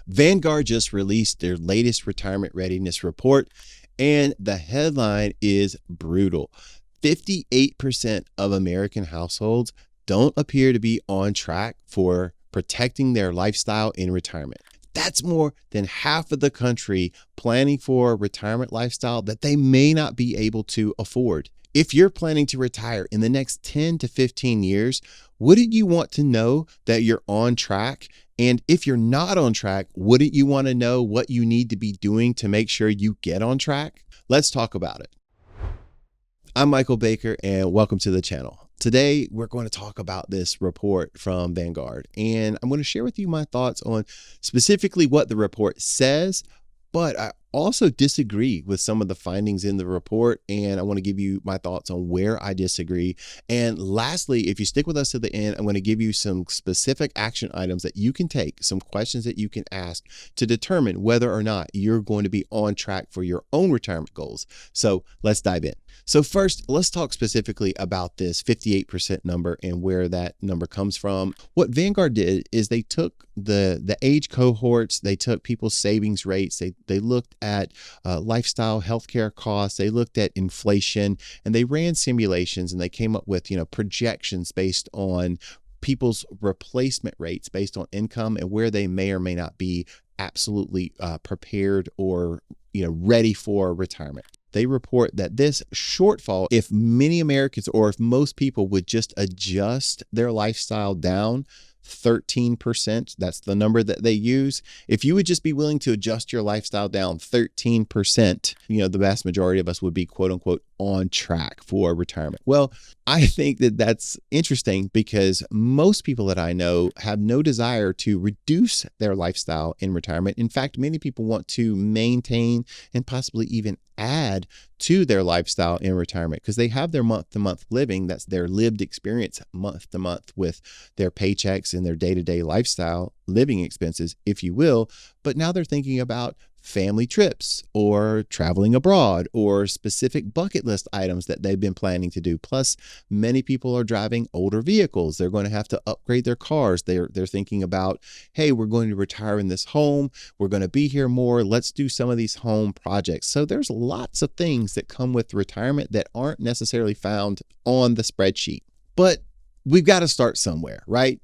Vanguard just released their latest retirement readiness report, and the headline is brutal. 58% of American households don't appear to be on track for protecting their lifestyle in retirement. That's more than half of the country planning for a retirement lifestyle that they may not be able to afford. If you're planning to retire in the next 10 to 15 years, wouldn't you want to know that you're on track? And if you're not on track, wouldn't you want to know what you need to be doing to make sure you get on track? Let's talk about it. I'm Michael Baker, and welcome to the channel. Today, we're going to talk about this report from Vanguard, and I'm going to share with you my thoughts on specifically what the report says, but I also disagree with some of the findings in the report, and I want to give you my thoughts on where I disagree. And lastly, if you stick with us to the end, I'm going to give you some specific action items that you can take, some questions that you can ask to determine whether or not you're going to be on track for your own retirement goals. So let's dive in. So first, let's talk specifically about this 58% number and where that number comes from. What Vanguard did is they took the age cohorts, they took people's savings rates, they looked at lifestyle healthcare costs, they looked at inflation, and they ran simulations, and they came up with projections based on people's replacement rates based on income and where they may or may not be absolutely prepared or ready for retirement. They report that this shortfall, if many Americans or if most people would just adjust their lifestyle down 13%, that's the number that they use. If you would just be willing to adjust your lifestyle down 13%, the vast majority of us would be quote unquote on track for retirement. Well, I think that that's interesting because most people that I know have no desire to reduce their lifestyle in retirement. In fact, many people want to maintain and possibly even add to their lifestyle in retirement because they have their month-to-month living. That's their lived experience month to month with their paychecks and their day-to-day lifestyle living expenses, if you will. But now they're thinking about family trips or traveling abroad or specific bucket list items that they've been planning to do. Plus, many people are driving older vehicles. They're going to have to upgrade their cars. They're thinking about, hey, we're going to retire in this home. We're going to be here more. Let's do some of these home projects. So there's lots of things that come with retirement that aren't necessarily found on the spreadsheet. But we've got to start somewhere, right?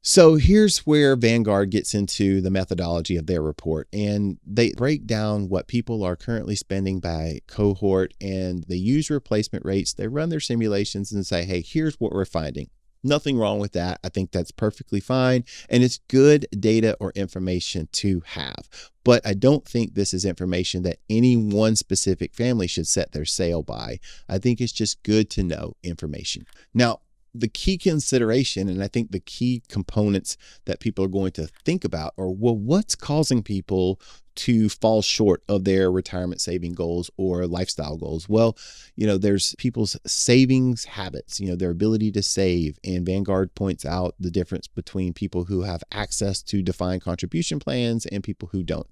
So here's where Vanguard gets into the methodology of their report, and they break down what people are currently spending by cohort, and they use replacement rates. They run their simulations and say, hey, here's what we're finding. Nothing wrong with that. I think that's perfectly fine. And it's good data or information to have. But I don't think this is information that any one specific family should set their sail by. I think it's just good to know information. Now, the key consideration, and I think the key components that people are going to think about are, well, what's causing people to fall short of their retirement saving goals or lifestyle goals? Well, there's people's savings habits, their ability to save. And Vanguard points out the difference between people who have access to defined contribution plans and people who don't.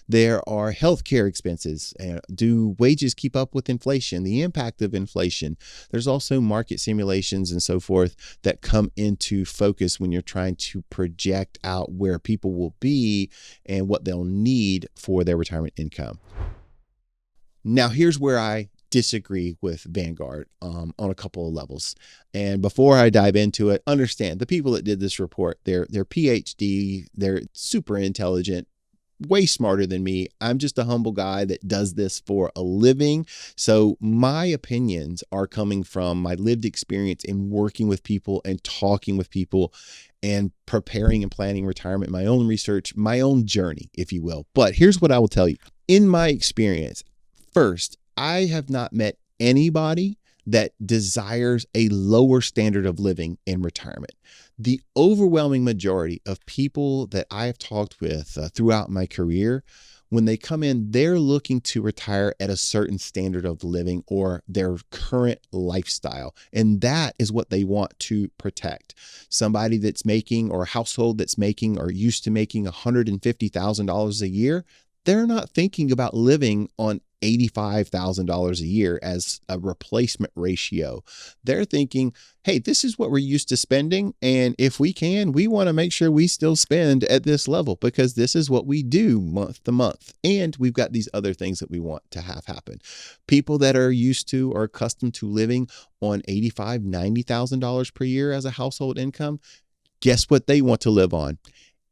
There are healthcare expenses. Do wages keep up with inflation? The impact of inflation. There's also market simulations and so forth that come into focus when you're trying to project out where people will be and what they'll need for their retirement income. Now, here's where I disagree with Vanguard on a couple of levels. And before I dive into it, understand the people that did this report, they're PhD, they're super intelligent, way smarter than me. I'm just a humble guy that does this for a living. So my opinions are coming from my lived experience in working with people and talking with people and preparing and planning retirement, my own research, my own journey, if you will. But here's what I will tell you. In my experience, first, I have not met anybody that desires a lower standard of living in retirement. The overwhelming majority of people that I have talked with throughout my career, when they come in, they're looking to retire at a certain standard of living or their current lifestyle. And that is what they want to protect. Somebody that's making, or a household that's making or used to making $150,000 a year, they're not thinking about living on $85,000 a year as a replacement ratio. They're thinking, hey, this is what we're used to spending. And if we can, we want to make sure we still spend at this level because this is what we do month to month. And we've got these other things that we want to have happen. People that are used to or accustomed to living on $85,000, $90,000 per year as a household income, guess what they want to live on?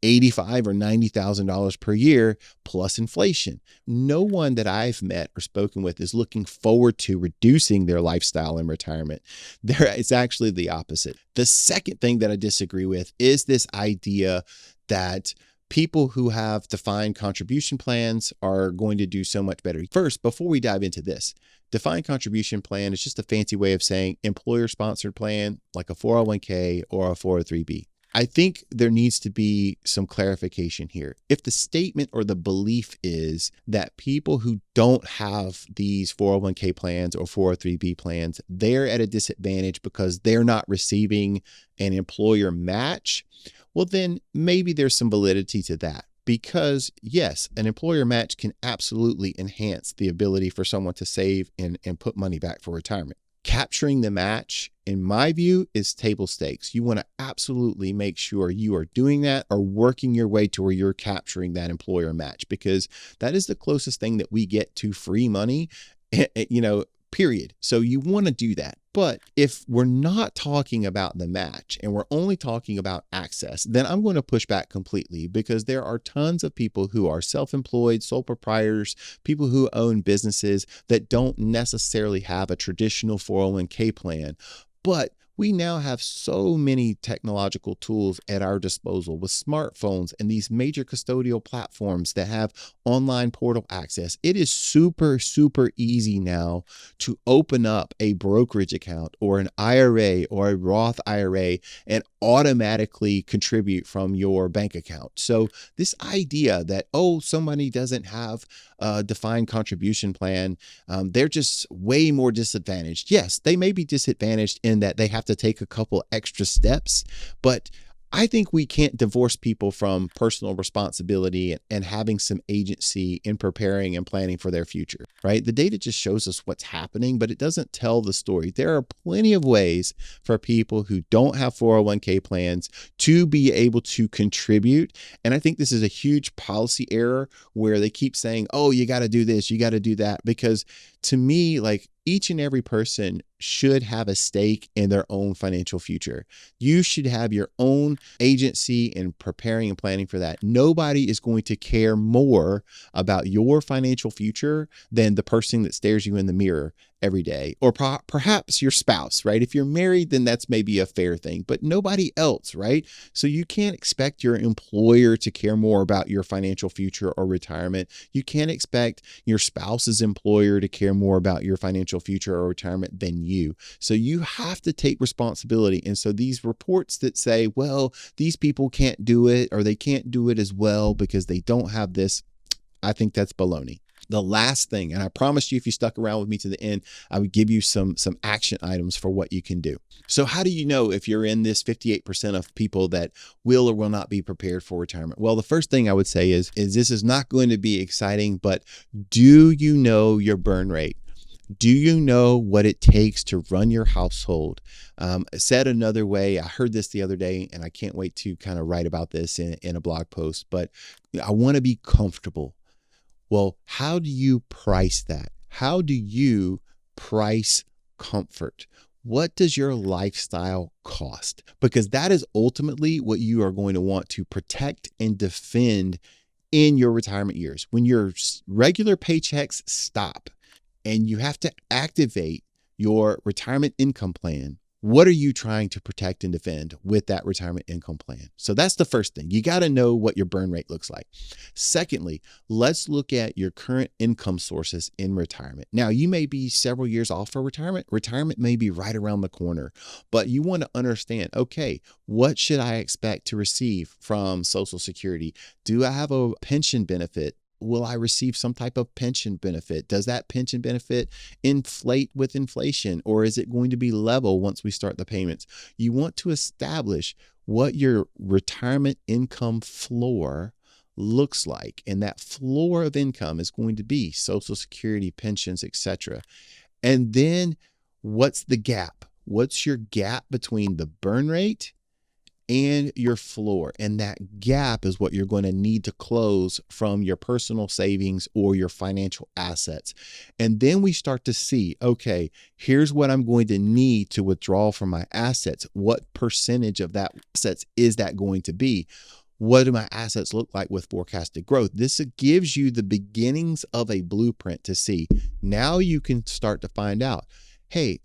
$85,000 or $90,000 per year plus inflation. No one that I've met or spoken with is looking forward to reducing their lifestyle in retirement. It's actually the opposite. The second thing that I disagree with is this idea that people who have defined contribution plans are going to do so much better. First, before we dive into this, defined contribution plan is just a fancy way of saying employer-sponsored plan like a 401k or a 403b. I think there needs to be some clarification here. If the statement or the belief is that people who don't have these 401k plans or 403b plans, they're at a disadvantage because they're not receiving an employer match, well, then maybe there's some validity to that. Because yes, an employer match can absolutely enhance the ability for someone to save and put money back for retirement. Capturing the match, in my view, is table stakes. You want to absolutely make sure you are doing that or working your way to where you're capturing that employer match, because that is the closest thing that we get to free money, period. So you want to do that. But if we're not talking about the match and we're only talking about access, then I'm going to push back completely, because there are tons of people who are self-employed, sole proprietors, people who own businesses that don't necessarily have a traditional 401k plan. But we now have so many technological tools at our disposal with smartphones and these major custodial platforms that have online portal access. It is super, super easy now to open up a brokerage account or an IRA or a Roth IRA and automatically contribute from your bank account. So this idea that, somebody doesn't have a defined contribution plan, they're just way more disadvantaged. Yes, they may be disadvantaged in that they have to take a couple extra steps, but I think we can't divorce people from personal responsibility and having some agency in preparing and planning for their future, right? The data just shows us what's happening, but it doesn't tell the story. There are plenty of ways for people who don't have 401k plans to be able to contribute. And I think this is a huge policy error where they keep saying, you got to do this, you got to do that, because to me, each and every person should have a stake in their own financial future. You should have your own agency in preparing and planning for that. Nobody is going to care more about your financial future than the person that stares you in the mirror every day, or perhaps your spouse, right? If you're married, then that's maybe a fair thing, but nobody else, right? So you can't expect your employer to care more about your financial future or retirement. You can't expect your spouse's employer to care more about your financial future or retirement than you. So you have to take responsibility. And so these reports that say, these people can't do it, or they can't do it as well because they don't have this, I think that's baloney. The last thing, and I promised you if you stuck around with me to the end, I would give you some action items for what you can do. So how do you know if you're in this 58% of people that will or will not be prepared for retirement? Well, the first thing I would say is this is not going to be exciting, but do you know your burn rate? Do you know what it takes to run your household? Said another way, I heard this the other day, and I can't wait to kind of write about this in a blog post, but I want to be comfortable. Well, how do you price that? How do you price comfort? What does your lifestyle cost? Because that is ultimately what you are going to want to protect and defend in your retirement years. When your regular paychecks stop and you have to activate your retirement income plan, what are you trying to protect and defend with that retirement income plan? So that's the first thing. You got to know what your burn rate looks like. Secondly, let's look at your current income sources in retirement. Now, you may be several years off for retirement. Retirement may be right around the corner, but you want to understand, okay, what should I expect to receive from Social Security? Do I have a pension benefit? Will I receive some type of pension benefit? Does that pension benefit inflate with inflation, or is it going to be level once we start the payments? You want to establish what your retirement income floor looks like. And that floor of income is going to be Social Security, pensions, etc. And then what's the gap? What's your gap between the burn rate and your floor? And that gap is what you're going to need to close from your personal savings or your financial assets. And then we start to see, okay, here's what I'm going to need to withdraw from my assets. What percentage of that assets is that going to be? What do my assets look like with forecasted growth? This gives you the beginnings of a blueprint to see. Now you can start to find out, hey,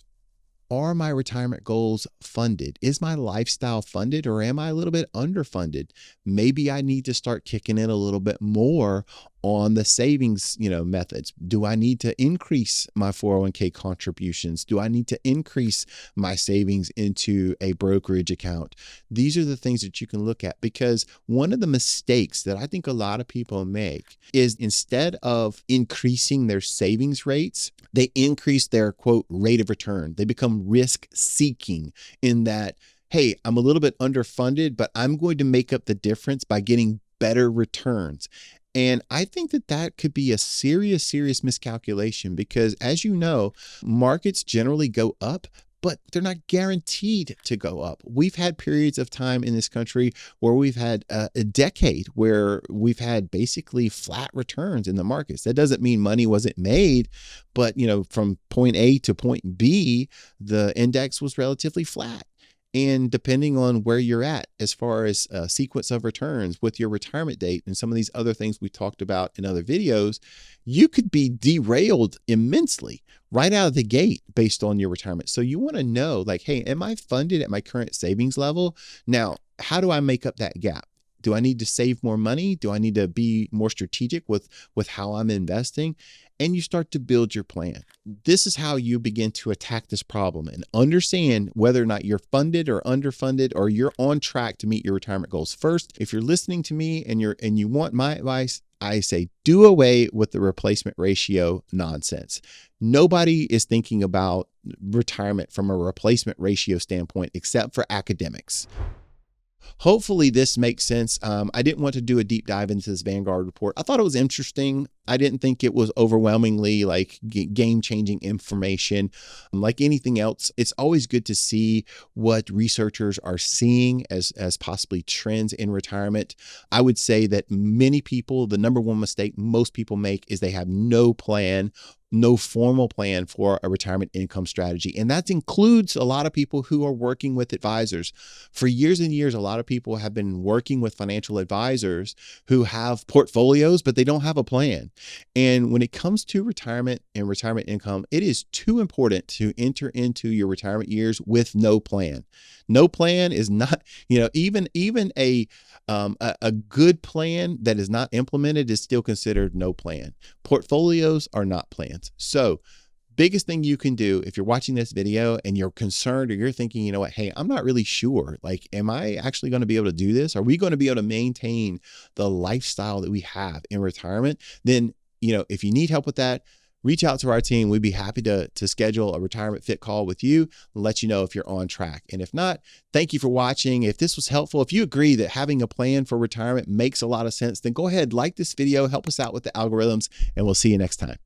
are my retirement goals funded? Is my lifestyle funded, or am I a little bit underfunded? Maybe I need to start kicking in a little bit more on the savings, methods. Do I need to increase my 401k contributions? Do I need to increase my savings into a brokerage account? These are the things that you can look at, because one of the mistakes that I think a lot of people make is, instead of increasing their savings rates, they increase their quote rate of return. They become risk seeking in that, hey, I'm a little bit underfunded, but I'm going to make up the difference by getting better returns. And I think that could be a serious miscalculation, because, as you know, markets generally go up, but they're not guaranteed to go up. We've had periods of time in this country where we've had a decade where we've had basically flat returns in the markets. That doesn't mean money wasn't made, but from point A to point B, the index was relatively flat. And depending on where you're at, as far as a sequence of returns with your retirement date and some of these other things we talked about in other videos, you could be derailed immensely right out of the gate based on your retirement. So you want to know, like, hey, am I funded at my current savings level? Now, how do I make up that gap? Do I need to save more money? Do I need to be more strategic with how I'm investing? And you start to build your plan. This is how you begin to attack this problem and understand whether or not you're funded or underfunded, or you're on track to meet your retirement goals. First, if you're listening to me and you want my advice, I say do away with the replacement ratio nonsense. Nobody is thinking about retirement from a replacement ratio standpoint except for academics. Hopefully this makes sense. I didn't want to do a deep dive into this Vanguard report. I thought it was interesting. I didn't think it was overwhelmingly like game-changing information. Like anything else, it's always good to see what researchers are seeing as possibly trends in retirement. I would say that many people, the number one mistake most people make is they have no plan, no formal plan for a retirement income strategy. And that includes a lot of people who are working with advisors. For years and years, a lot of people have been working with financial advisors who have portfolios, but they don't have a plan. And when it comes to retirement and retirement income, it is too important to enter into your retirement years with no plan. No plan is not, even a good plan that is not implemented is still considered no plan. Portfolios are not plans. So biggest thing you can do if you're watching this video and you're concerned, or you're thinking, you know what, hey, I'm not really sure, like, am I actually going to be able to do this? Are we going to be able to maintain the lifestyle that we have in retirement? Then, if you need help with that, reach out to our team. We'd be happy to schedule a retirement fit call with you and let you know if you're on track. And if not, thank you for watching. If this was helpful, if you agree that having a plan for retirement makes a lot of sense, then go ahead, like this video, help us out with the algorithms, and we'll see you next time.